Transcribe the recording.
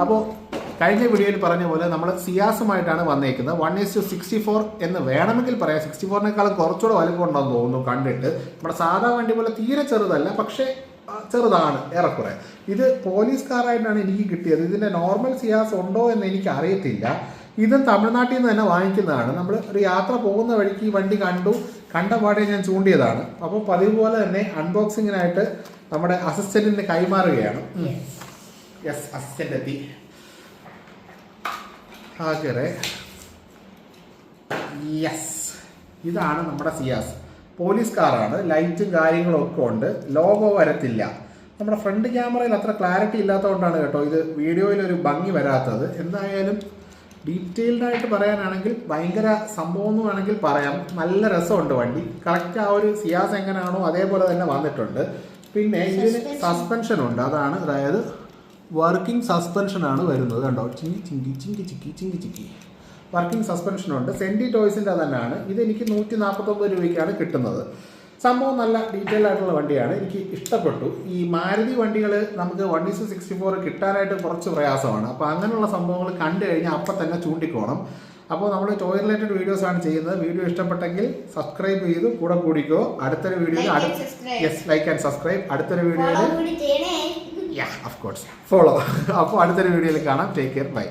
അപ്പോൾ കഴിഞ്ഞ വീഡിയോയിൽ പറഞ്ഞ പോലെ നമ്മൾ സിയാസുമായിട്ടാണ് വന്നേക്കുന്നത്. 1:64 എന്ന് വേണമെങ്കിൽ പറയാം. 64-നേക്കാളും കുറച്ചുകൂടെ വലിപ്പം ഉണ്ടെന്ന് തോന്നുന്നു കണ്ടിട്ട്. നമ്മുടെ സാധാ വണ്ടി പോലെ തീരെ ചെറുതല്ല, പക്ഷേ ചെറുതാണ് ഏറെക്കുറെ. ഇത് പോലീസ് കാറായിട്ടാണ് എനിക്ക് കിട്ടിയത്. ഇതിൻ്റെ നോർമൽ സിയാസ് ഉണ്ടോ എന്ന് എനിക്ക് അറിയത്തില്ല. ഇത് തമിഴ്നാട്ടിൽ നിന്ന് തന്നെ വാങ്ങിക്കുന്നതാണ്. നമ്മൾ ഒരു യാത്ര പോകുന്ന വഴിക്ക് ഈ വണ്ടി കണ്ട പാടെ ഞാൻ ചൂണ്ടിയതാണ്. അപ്പോൾ പതിവ് പോലെ തന്നെ അൺബോക്സിങ്ങിനായിട്ട് നമ്മുടെ അസിസ്റ്റന്റിന് കൈമാറുകയാണ്. യെസ്, അസിസ്റ്റന്റ് എത്തി. ആകെ യെസ്, ഇതാണ് നമ്മുടെ സിയാസ്. പോലീസ് കാറാണ്. ലൈറ്റും കാര്യങ്ങളും ഒക്കെ ഉണ്ട്. ലോഗോ വരത്തില്ല. നമ്മുടെ ഫ്രണ്ട് ക്യാമറയിൽ അത്ര ക്ലാരിറ്റി ഇല്ലാത്തതുകൊണ്ടാണ് കേട്ടോ ഇത് വീഡിയോയിൽ ഒരു ഭംഗി വരാത്തത്. എന്തായാലും ഡീറ്റെയിൽഡായിട്ട് പറയാനാണെങ്കിൽ ഭയങ്കര സംഭവം എന്ന് വേണമെങ്കിൽ പറയാം. നല്ല രസമുണ്ട് വണ്ടി. കറക്റ്റ് ആ ഒരു സിയാസ് എങ്ങനെയാണോ അതേപോലെ തന്നെ വന്നിട്ടുണ്ട്. പിന്നെ ഇതിന് സസ്പെൻഷൻ ഉണ്ട്. അതായത് വർക്കിംഗ് സസ്പെൻഷനാണ് വരുന്നത്. കണ്ടോ, ചിങ്കി വർക്കിംഗ് സസ്പെൻഷനുണ്ട്. സെൻറ്റി ടോയ്സിൻ്റെ തന്നെയാണ്. ഇതെനിക്ക് 149 രൂപയ്ക്കാണ് കിട്ടുന്നത്. സംഭവം നല്ല ഡീറ്റെയിൽ ആയിട്ടുള്ള വണ്ടിയാണ്. എനിക്ക് ഇഷ്ടപ്പെട്ടു. ഈ മാരുതി വണ്ടികൾ നമുക്ക് 1:64 കിട്ടാനായിട്ട് കുറച്ച് പ്രയാസമാണ്. അപ്പോൾ അങ്ങനെയുള്ള സംഭവങ്ങൾ കണ്ടു കഴിഞ്ഞാൽ അപ്പം തന്നെ ചൂണ്ടിക്കോണം. അപ്പോൾ നമ്മൾ ടോയ് റിലേറ്റഡ് വീഡിയോസാണ് ചെയ്യുന്നത്. വീഡിയോ ഇഷ്ടപ്പെട്ടെങ്കിൽ സബ്സ്ക്രൈബ് ചെയ്ത് കൂടെ കൂടിക്കോ. അടുത്തൊരു വീഡിയോയിൽ ലൈക്ക് ആൻഡ് സബ്സ്ക്രൈബ്. അടുത്തൊരു വീഡിയോയിൽ ഓഫ് കോഴ്സ് ഫോളോ. അപ്പോൾ അടുത്തൊരു വീഡിയോയിൽ കാണാം. Take care, by.